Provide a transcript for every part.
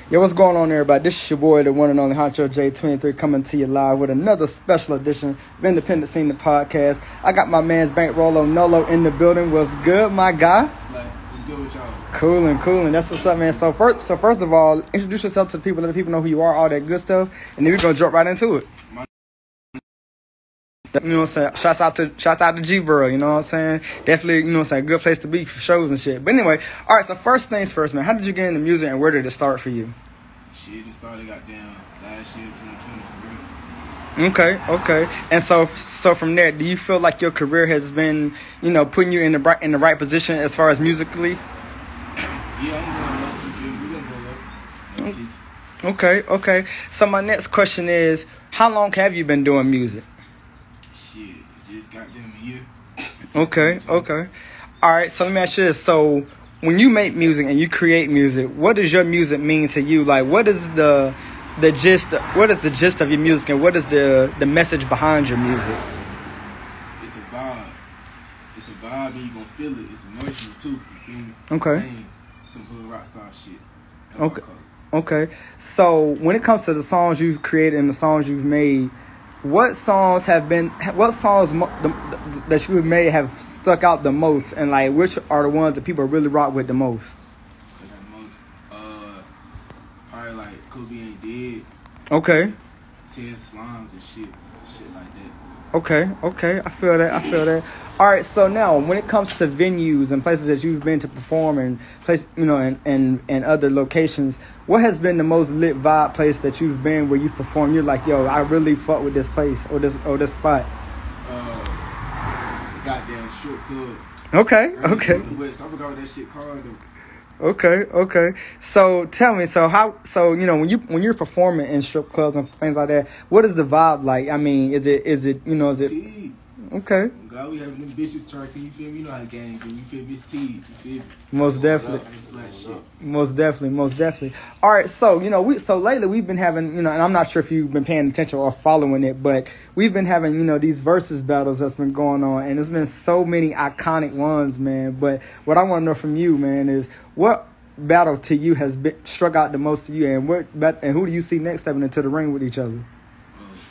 Yo, what's going on, everybody? This is your boy, the one and only Honcho J23, coming to you live with another special edition of Independent Scene, the podcast. I got my man's BankRollNolo in the building. What's good, my guy? What's good with y'all? Coolin'. That's what's up, man. So first of all, introduce yourself to the people, let the people know who you are, all that good stuff, and then we're gonna jump right into it. You know what I'm saying? Shouts out to Greensboro, you know what I'm saying? Definitely, you know what I'm saying, good place to be for shows and shit. But anyway, alright, so first things first, man. How did you get into music and where did it start for you? Shit, it started goddamn last year, 2020 for real. Okay. And so from there, do you feel like your career has been, you know, putting you in the right position as far as musically? Yeah, I'm going up. You feel me? We're gonna go up. No, Okay. So my next question is, how long have you been doing music? Shit, it just goddamn a year. Okay. All right, so let me ask you this. So when you make music and you create music, what does your music mean to you? Like, what is the gist? What is the gist of your music, and what is the message behind your music? It's a vibe. It's a vibe, and you gonna feel it. It's emotional too. You feel me? Okay. Dang, some hood rock star shit. That's what I call it. Okay. So when it comes to the songs you've created and the songs you've made, what songs that you have made have stuck out the most, and like which are the ones that people really rock with the most? Check out the most. Probably like Kobe Ain't Dead. Okay. 10 Slimes and shit like that. Okay. I feel that. All right. So now, when it comes to venues and places that you've been to perform and and other locations, what has been the most lit vibe place that you've been where you've performed? You're like, yo, I really fuck with this place or this spot. Goddamn short club. Okay. I forgot what that shit called though. Okay. So tell me, you know, when you're performing in strip clubs and things like that, what is the vibe like? I mean, is it T. Okay. God, we having them bitches turkey, you feel me? You know how the gang do, you feel me? It's T, you feel me? Most definitely. All right, so you know, lately we've been having, you know, and I'm not sure if you've been paying attention or following it, but we've been having, you know, these versus battles that's been going on, and there's been so many iconic ones, man. But what I want to know from you, man, is what battle to you has struck out the most to you, and who do you see next stepping into the ring with each other?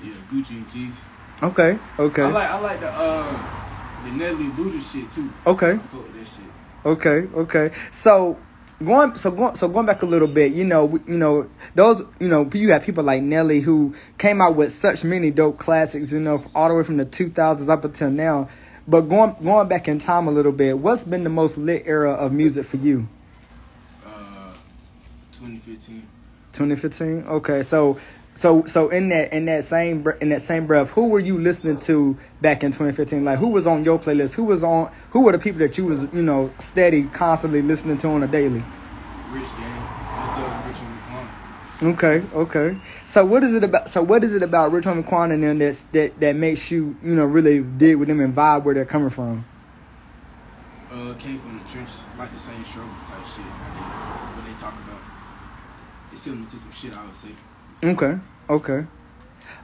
Yeah, Gucci and Jeezy. Okay. I like the Nelly Luda shit too. Okay. I fuck with that shit. Okay. So going back a little bit, you know those, you know, you have people like Nelly who came out with such many dope classics, you know, all the way from the 2000s up until now. But going back in time a little bit, what's been the most lit era of music for you? 2015. 2015. Okay, so in that same breath, who were you listening to back in 2015? Like, who was on your playlist? Who were the people that you was, you know, steady, constantly listening to on a daily? Rich Gang. I thought Rich and Raekwon. Okay. So what is it about Rich Homie Quan and them that makes you, you know, really dig with them and vibe where they're coming from? Came from the trenches, like the same struggle type shit. What they talk about. It's similar to some shit I would say. Okay.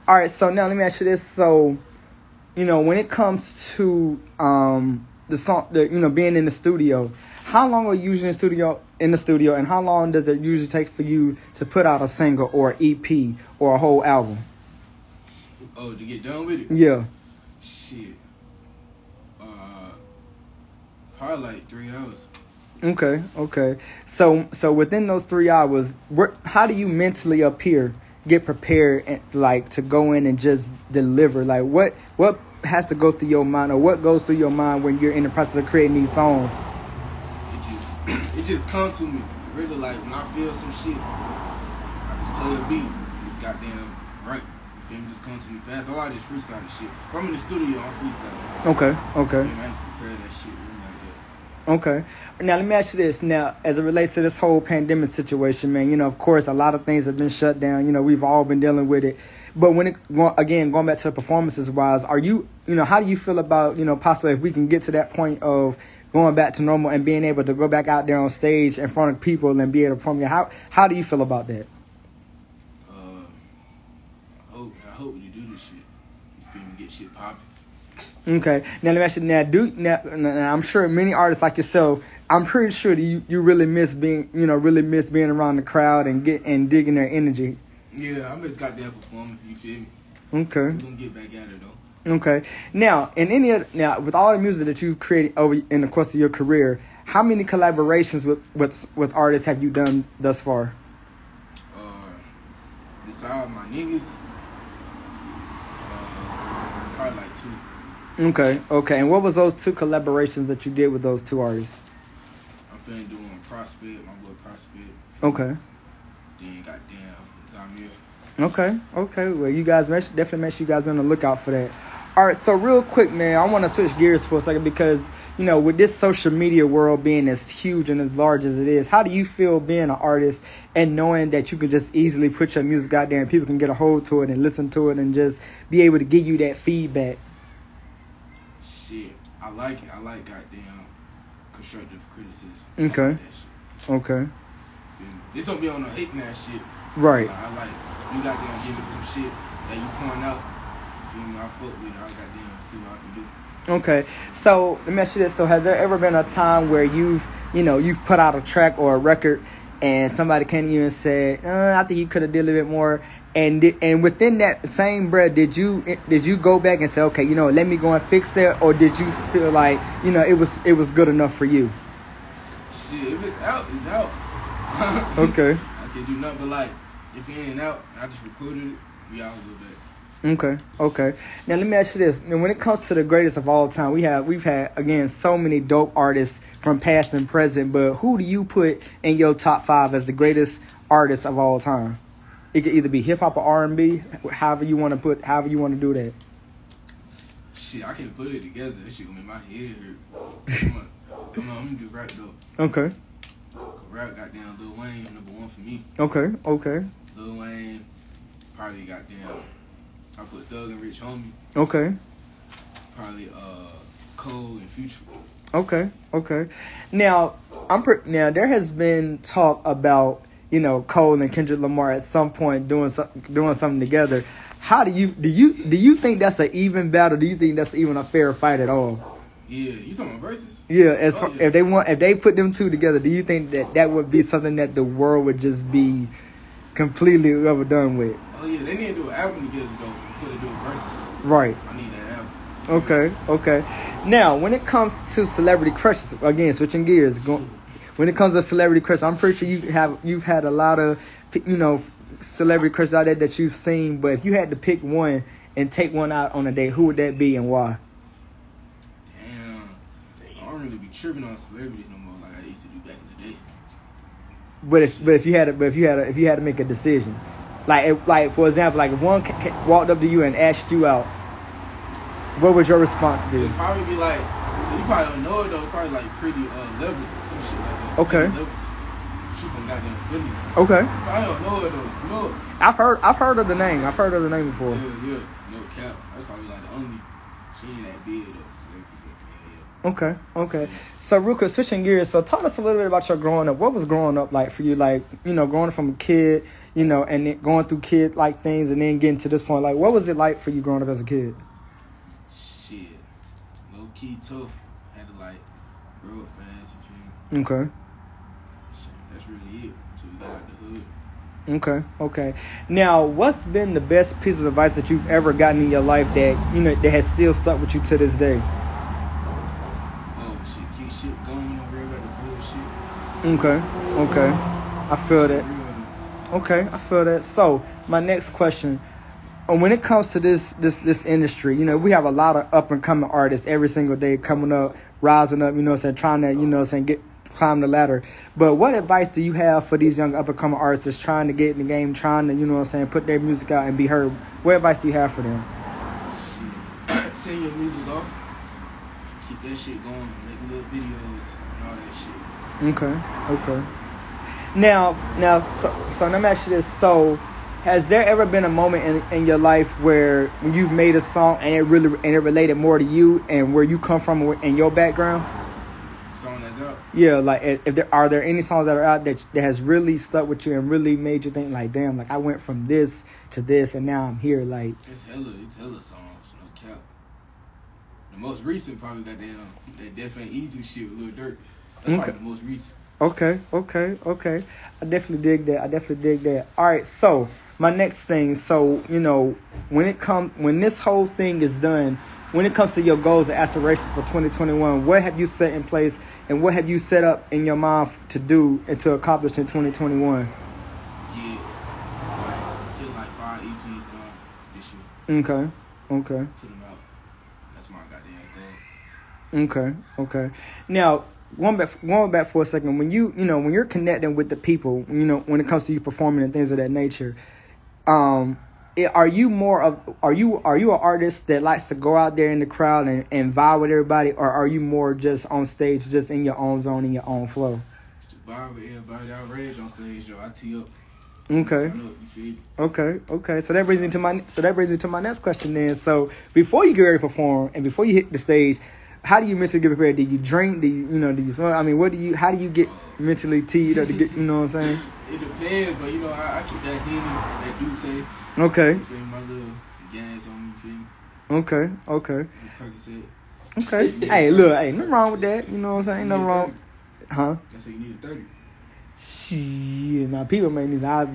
All right, so now let me ask you this. So, you know, when it comes to the song, you know, being in the studio, how long are you usually in the studio, and how long does it usually take for you to put out a single or EP or a whole album? Oh, to get done with it? Yeah. Shit. Probably like 3 hours. Okay. So within those 3 hours, how do you mentally get prepared and like to go in and just deliver? Like what has to go through your mind, or what goes through your mind when you're in the process of creating these songs? It just comes to me. Really, like when I feel some shit, I just play a beat. It's goddamn right. You feel me? Just come to me fast. All I just freestyle and shit. If I'm in the studio, I'm freestyling. Okay. You feel me? I ain't prepare that shit. Okay. Now, let me ask you this. Now, as it relates to this whole pandemic situation, man, you know, of course, a lot of things have been shut down. You know, we've all been dealing with it. But going back to the performances wise, how do you feel about, you know, possibly if we can get to that point of going back to normal and being able to go back out there on stage in front of people and be able to perform? How do you feel about that? I hope we do this shit. You feel me? Get shit popping. Okay. Now let me ask you. Now I'm sure many artists like yourself. I'm pretty sure that you really miss being around the crowd and digging their energy. Yeah, I miss goddamn performing. You feel me? Okay. We're gonna get back at it though. Okay. Now, with all the music that you've created over in the course of your career, how many collaborations with artists have you done thus far? Besides my niggas, probably like 2. Okay. And what was those 2 collaborations that you did with those 2 artists? I'm finna doing Prospect, my boy Prospect. Okay. Then goddamn, it's on me. Okay. Well, you guys definitely make sure you guys be on the lookout for that. All right. So real quick, man, I want to switch gears for a second because with this social media world being as huge and as large as it is, how do you feel being an artist and knowing that you can just easily put your music out there and people can get a hold to it and listen to it and just be able to give you that feedback? Shit, I like it. I like goddamn constructive criticism. Okay. That shit. Okay. This don't be on no hating that shit. Right. I like you goddamn give me some shit that you point out. Feel me? I fuck with it. I goddamn see what I can do. Okay, so let me ask you this. So has there ever been a time where you've put out a track or a record and somebody came to you and said, I think you could have did a little bit more, and within that same breath, did you go back and say, okay, let me go and fix that, or did you feel like, it was good enough for you? Shit, if it's out, it's out. Okay. I can't do nothing but like, if it ain't out, I just recorded it, we all go back. Okay. Now let me ask you this. Now, when it comes to the greatest of all time, we've had again so many dope artists from past and present. But who do you put in your top 5 as the greatest artists of all time? It could either be hip hop or R&B. However you want to do that. Shit, I can't put it together. This shit gonna make my head hurt. Come on, I'm gonna do rap though. Okay. Rap goddamn Lil Wayne #1 for me. Okay. Lil Wayne probably goddamn. I put Thug and Rich Homie. Okay. Probably Cole and Future. Okay. Now there has been talk about Cole and Kendrick Lamar at some point doing something together. How do you think that's an even battle? Do you think that's even a fair fight at all? Yeah, you talking about versus? Yeah, if they put them 2 together, do you think that would be something that the world would just be completely overdone with? Oh yeah, they need to do an album together though before they do a versus. Right. I need that album. Okay. Now, when it comes to celebrity crushes, again, switching gears, when it comes to celebrity crushes, I'm pretty sure you've had a lot of celebrity crushes out there that you've seen. But if you had to pick one and take one out on a date, who would that be and why? Damn, I don't really be tripping on celebrities no more like I used to do back in the day. But if you had to make a decision, like for example, like if one walked up to you and asked you out, what would your response be? It'd probably be like, so you probably don't know it though. Probably like pretty levels, some shit like that. Okay. Levels. She from goddamn Philly. Okay. I don't know it though. You know it. I've heard of the name. I've heard of the name before. Yeah. No cap. That's probably like the only. She ain't that big though. Yeah. Okay. So real quick, switching gears. So talk us a little bit about your growing up. What was growing up like for you? Like, growing up from a kid, and then going through kid like things and then getting to this point. Like, what was it like for you growing up as a kid? Shit. Low key tough. Had to like grow up fast, you feel me? Okay. Shit, that's really it. Until we got out the hood. Okay. Now, what's been the best piece of advice that you've ever gotten in your life that that has still stuck with you to this day? Oh shit, keep shit going, don't worry about the bullshit. Okay. I feel that. Okay, I feel that. So, my next question. When it comes to this industry, we have a lot of up and coming artists every single day coming up, rising up, trying to, climb the ladder. But what advice do you have for these young up and coming artists that's trying to get in the game, trying to, put their music out and be heard? What advice do you have for them? Send your music off. Keep that shit going. Make little videos and all that shit. Okay. Now, so let me ask you this. So, has there ever been a moment in your life where you've made a song and it related more to you and where you come from in your background? Song that's out? Yeah, like are there any songs that are out that has really stuck with you and really made you think like, damn, like I went from this to this and now I'm here, like. It's hella songs, no cap. The most recent probably got that Def Ain't Easy shit with Lil Durk. That's probably the most recent. Okay. I definitely dig that. All right, so my next thing, so when this whole thing is done, when it comes to your goals and aspirations for 2021, what have you set in place and what have you set up in your mind to do and to accomplish in 2021? Yeah, get like 5 EPs done this year. Okay. Put them out. That's my goddamn goal. Okay. Now, going back for a second, when when you're connecting with the people, when it comes to you performing and things of that nature, are you an artist that likes to go out there in the crowd and vibe with everybody, or are you more just on stage, just in your own zone, in your own flow? Just vibe with everybody. Outrage on stage, yo. I tee up. Okay. Okay. So that brings me to my next question then. So before you get ready to perform and before you hit the stage, how do you mentally get prepared? Do you drink? Do you smoke? I mean, how do you get mentally teed up to get, you know what I'm saying? It depends, but I keep that Henny, that Douce. Okay. You feel me? My little gas on me, you feel me? Okay. Percocet. Okay. Hey, look, nothing wrong with that. You know what I'm saying? Ain't nothing wrong. Huh? I say you need a 30. Shit, now people make these, I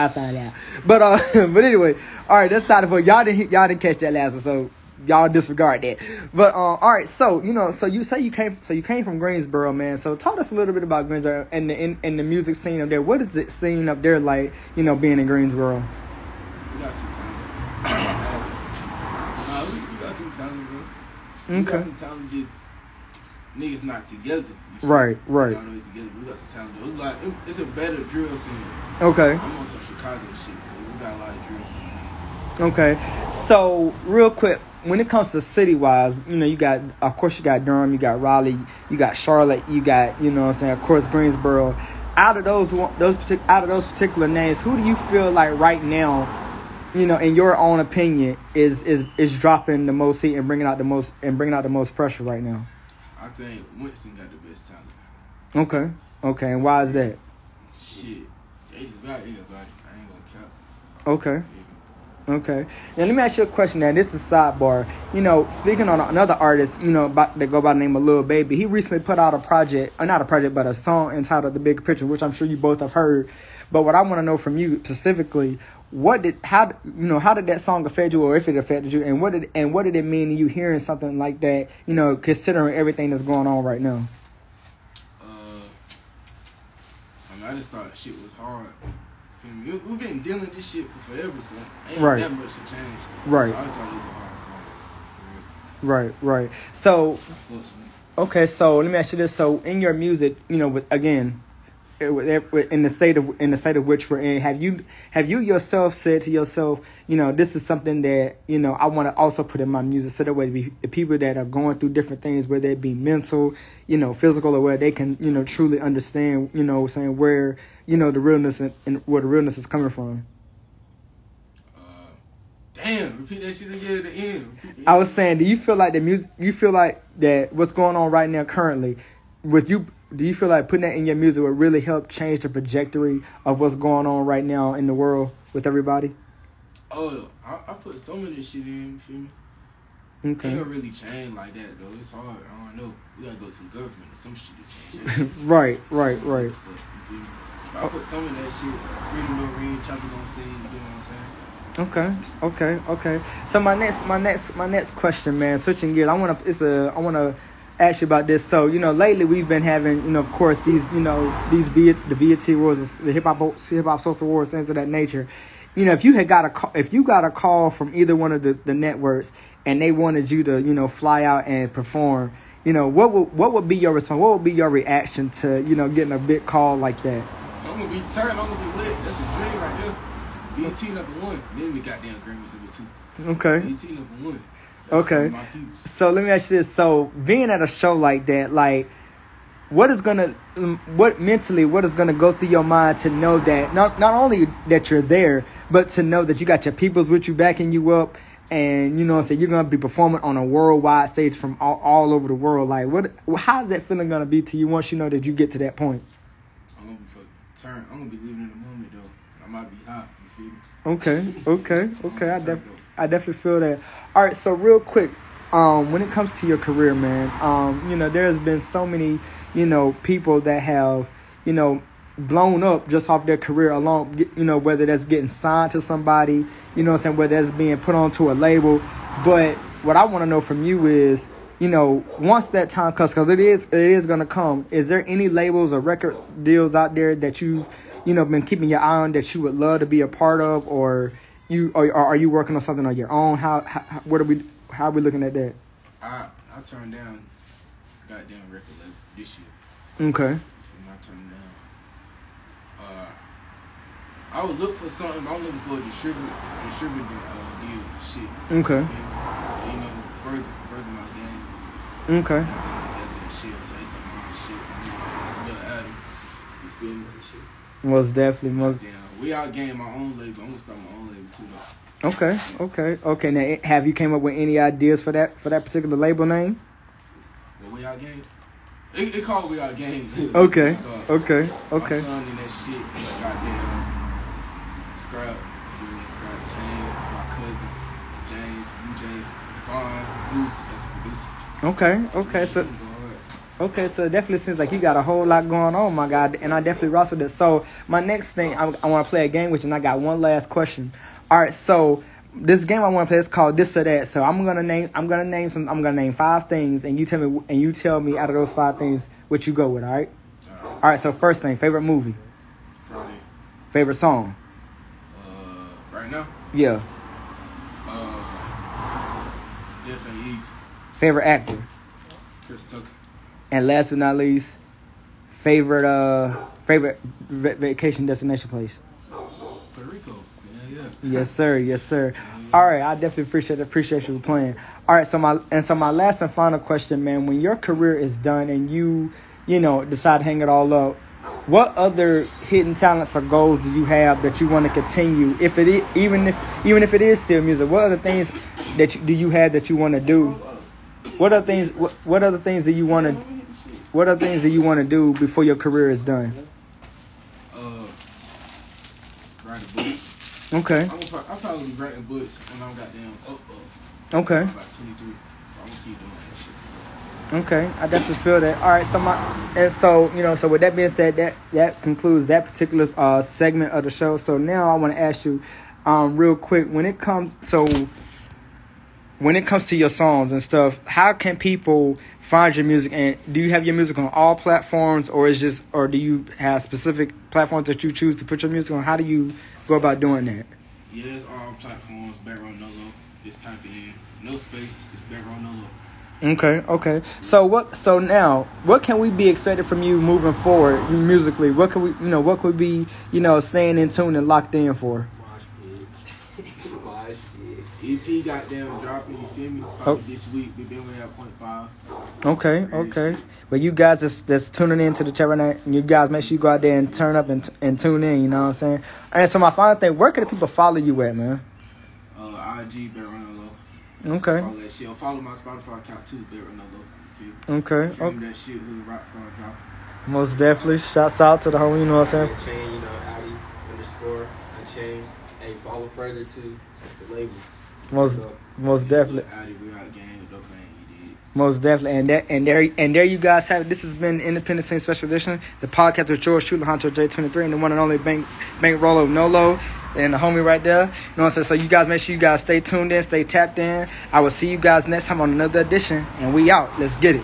find out. But anyway, all right, that's side of it. Y'all didn't catch that last one, so y'all disregard that. But all right, so so you say you came from Greensboro, man. So talk us a little bit about Greensboro and the music scene up there. What is the scene up there like? Being in Greensboro. We got some talent. We got some talent, bro. We got some talent, just niggas not together. Right. All those together. We got some talent. It's a better drill scene. Okay. I'm on some Chicago shit. We got a lot of drill scene. Okay. So real quick, when it comes to city-wise, you got Durham, you got Raleigh, you got Charlotte, you got, of course, Greensboro. Out of those particular names, who do you feel like right now, in your own opinion, is dropping the most heat and bringing out the most pressure right now? I think Winston got the best talent. Okay, and why is that? Shit, they just got everybody. I ain't gonna cap. Okay. Okay. Now let me ask you a question. Now this is sidebar. Speaking on another artist, that go by the name of Lil Baby. He recently put out a song entitled "The Big Picture," which I'm sure you both have heard. But what I want to know from you specifically, how did that song affect you, or if it affected you, and what did it mean to you hearing something like that? Considering everything that's going on right now. I just thought shit was hard. We've been dealing with this shit for forever, so ain't that much to change. Right. So I thought it was a hard song. Right. So, okay. So let me ask you this. So in your music, in the state of which we're in, have you yourself said to yourself, this is something that I want to also put in my music, so that way the people that are going through different things, whether it be mental, physical, or where they can truly understand, saying where the realness and where the realness is coming from. Damn, repeat that shit again at the end. I was saying, do you feel like that what's going on right now currently with you? Do you feel like putting that in your music would really help change the trajectory of what's going on right now in the world with everybody? Oh, I put some of this shit in, you feel me? Okay. It ain't gonna really change like that, though. It's hard. I don't know. We gotta go to the government or some shit to change that. Right. You feel me? But I put some of that shit. Freedom no ring, chocolate on scene. You know what I'm saying? Okay. So my next question, man. Switching gears, I wanna ask you about this. So lately we've been having of course these the BET Awards, the hip hop social awards, things of that nature. If you got a call from either one of the networks and they wanted you to fly out and perform, what would be your response? What would be your reaction to getting a big call like that? I'm gonna be turned. I'm gonna be lit. That's a dream right there. BET #1. Then we got damn Grammys in it too. Okay. BET #1. Okay. So let me ask you this. So being at a show like that, like, what is gonna go through your mind to know that not only that you're there, but to know that you got your peoples with you backing you up, and you're gonna be performing on a worldwide stage from all over the world. Like, how's that feeling gonna be to you once you know that you get to that point? I'm gonna be turned. I'm gonna be living in the moment though. I might be hot. You feel me? Okay. I definitely feel that. All right. So real quick, when it comes to your career, man, there's been so many, people that have, blown up just off their career alone, whether that's getting signed to somebody, whether that's being put onto a label. But what I want to know from you is, once that time comes, because it is going to come, is there any labels or record deals out there that you've, been keeping your eye on that you would love to be a part of, or are you working on something on your own? How are we looking at that? I turned down goddamn record label this year. Okay. I turned down. I would look for something. I'm looking for a distributing deal. Shit. Okay. Further my game. Okay. Shit. So it's a mom shit. I'm a little addict. You feel me? Shit. Most definitely. We out game my own label. I'm gonna start my own label too though. Okay. Now, have you came up with any ideas for that particular label name? Well, we out game. It called We Out Game. Okay. My son in that shit, like goddamn Scrap, Kane, my cousin, James, UJ, Vaughn, Goose, as a producer. Okay, so it definitely seems like you got a whole lot going on, my guy, and I definitely rock with it. So my next thing, I want to play a game with you, and I got one last question. All right, so this game I want to play is called This or That. So I'm gonna name 5 things, and you tell me out of those 5 things what you go with. All right. All right. So first thing, favorite movie. Friday. Favorite song. Right now. Yeah. Definitely easy. Favorite actor. Chris Tucker. And last but not least, favorite vacation destination place. Puerto Rico. Yeah. Yes, sir. All right, I definitely appreciate you playing. All right, so my last and final question, man. When your career is done and you decide to hang it all up, what other hidden talents or goals do you have that you want to continue? If it is, even if it is still music, what other things do you have that you want to do? What other things do you want to do before your career is done? Write a book. Okay. I'll probably be writing books when I'm goddamn up. Okay. I'm about 23. So I'm gonna keep doing that shit. Okay, I definitely feel that. All right, so with that being said, that concludes that particular segment of the show. So now I want to ask you, real quick, when it comes to your songs and stuff, how can people find your music? And do you have your music on all platforms, or do you have specific platforms that you choose to put your music on? How do you go about doing that? Yeah, it's all platforms. BankRollNolo. Just type it in. No space. It's BankRollNolo. Okay. So now, what can we be expected from you moving forward musically? What could we be, staying in tune and locked in for? EP goddamn dropping, you feel me? Probably this week. We've been with 0.5. Okay. Well, you guys that's tuning in to the chat right now, you guys make sure you go out there and turn up and tune in, you know what I'm saying? And so my final thing, where can the people follow you at, man? IG, BankRollNolo. Okay. Follow that shit. Follow my Spotify account too, BankRollNolo. Okay. Stream that shit with Rockstar drop. Most definitely. Shouts out to the homie, you know what I'm saying? Chain, Audi_Unchained. Hey, follow further too. That's the label. Most definitely. Most definitely. And there you guys have it. This has been Independent Scene Special Edition, the podcast with George Shooter Honcho J23 and the one and only BankRollNolo and the homie right there. You know what I'm saying? So you guys make sure you guys stay tuned in, stay tapped in. I will see you guys next time on another edition, and we out. Let's get it.